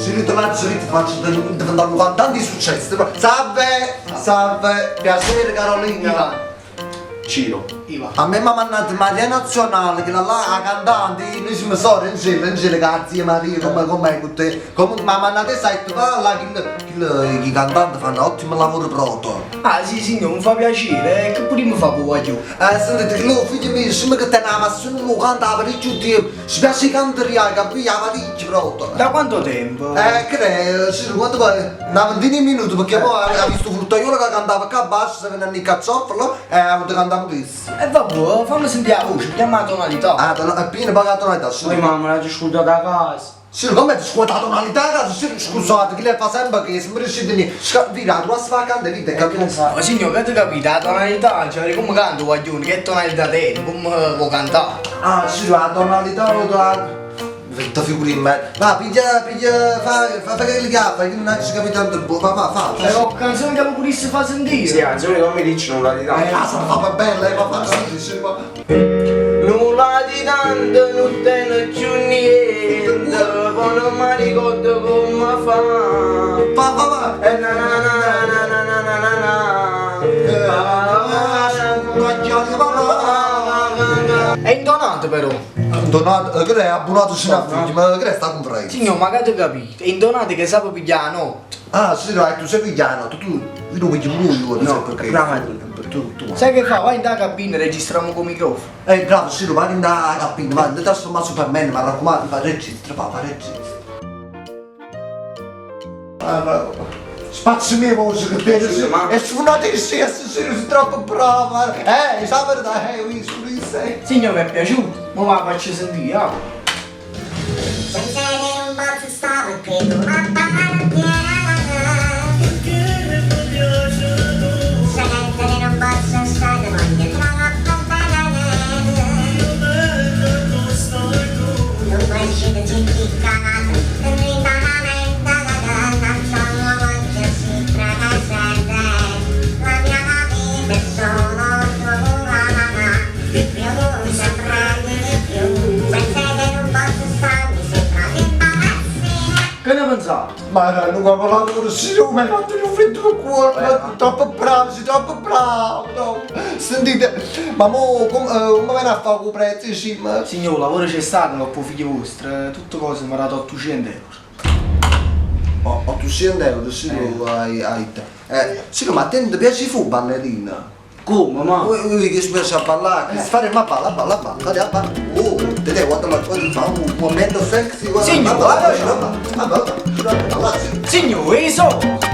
si ritorna ti faccio diventare un cantante di successo. Salve, piacere Carolina. Ivan. Ciro. Ivan. A me mi ha mandato Maria Nazionale, che la cantante, noi siamo sorelle insieme, grazie Maria, come con te. Comunque mi ha mandato e sai, va là, i cantanti fanno un ottimo lavoro pronto. Ah sì signor, mi fa piacere, che pure mi fa buono. Sentite, che figlio mio, sembra che te ne amazione lo canta parecchio tempo, si piace cantare, capire, parecchio pronto. Da quanto tempo? Che sì, quanto poi? Una ventina di minuti, perché poi ha visto il fruttaiolo che cantava qua a basso, se venne i cazzofoli e ha avuto cantare questo. E vabbè, fammi sentire la voce, chiama la tonalità. Ah, è pieno pagato tonalità, sì. Poi mamma l'ha ascoltata da casa. Sì, come ti scuote la tonalità, scusate, che lei fa sempre che se mi riuscite di vira, tu vas a cantare, vedi, capito? Ma signor, che ti capite? La tonalità, cioè come canto guaglione, che tonalità te, come vuoi cantare? Ah, sì, la tonalità, Vetta figuri in me. Va, piglia, fa che li capa, che non si capisce tanto il fa. Ho canzoni che lo pulisse fa sentire. Sì, canzone non mi dici nulla di tanto. Fa bella, fa sì, va. Nulla di tanto, non te ne più niente. Poi non mi ricordo come fa. Va. E na na na na na na na na na. È intonato però. Donato, che è abbonato sino a figli, ma che sta comprando? Signor, ma che ti capite? È intonato che sa pigliare la notte. Ah, sì, dai, tu sei pigliano, tu lo vedi lui, No, perché? Tu. Sai che fa? Vai in da cabina e registriamo con il microfono. Bravo, sì, vai in da capito, ma non ti trasforma Superman, ma raccomando, fa registra. Spazio mia voce che te è sfonatissima, sei troppo brava. Sa verità, lui sei. Signor, mi è piaciuto. Ma la faccio sentire, ah. Senza avere un bozzo stavo credo a piano. Senza avere un bozzo stavo voglio troppo bene. Non puoi uscire certificato, non mi non sono voglio si presente. La mia vita è solo tua, di più sempre di più. Senza avere un bozzo stavo mi sembra che imbarazzina. Che ne pensate? Ma non va parlando sì, mi hai fatto un freddo al cuore, ma troppo bravo, sei troppo bravo. No. Sentite, ma mo come viene a fare con i prezzi, sì, ma... Signor, lavoro c'è stato, ma per figli vostri, tutte cose mi ha dato 800 euro. 800 euro, sì, hai te. Sì, ma a te non ti piace fu, ballerina? Come, ma? Ui, che spesa a ballare, fare ma balla, fare a ballare. Oh, te devo guardare fa un momento sexy, guarda. Signor, Guarda. Signor, so!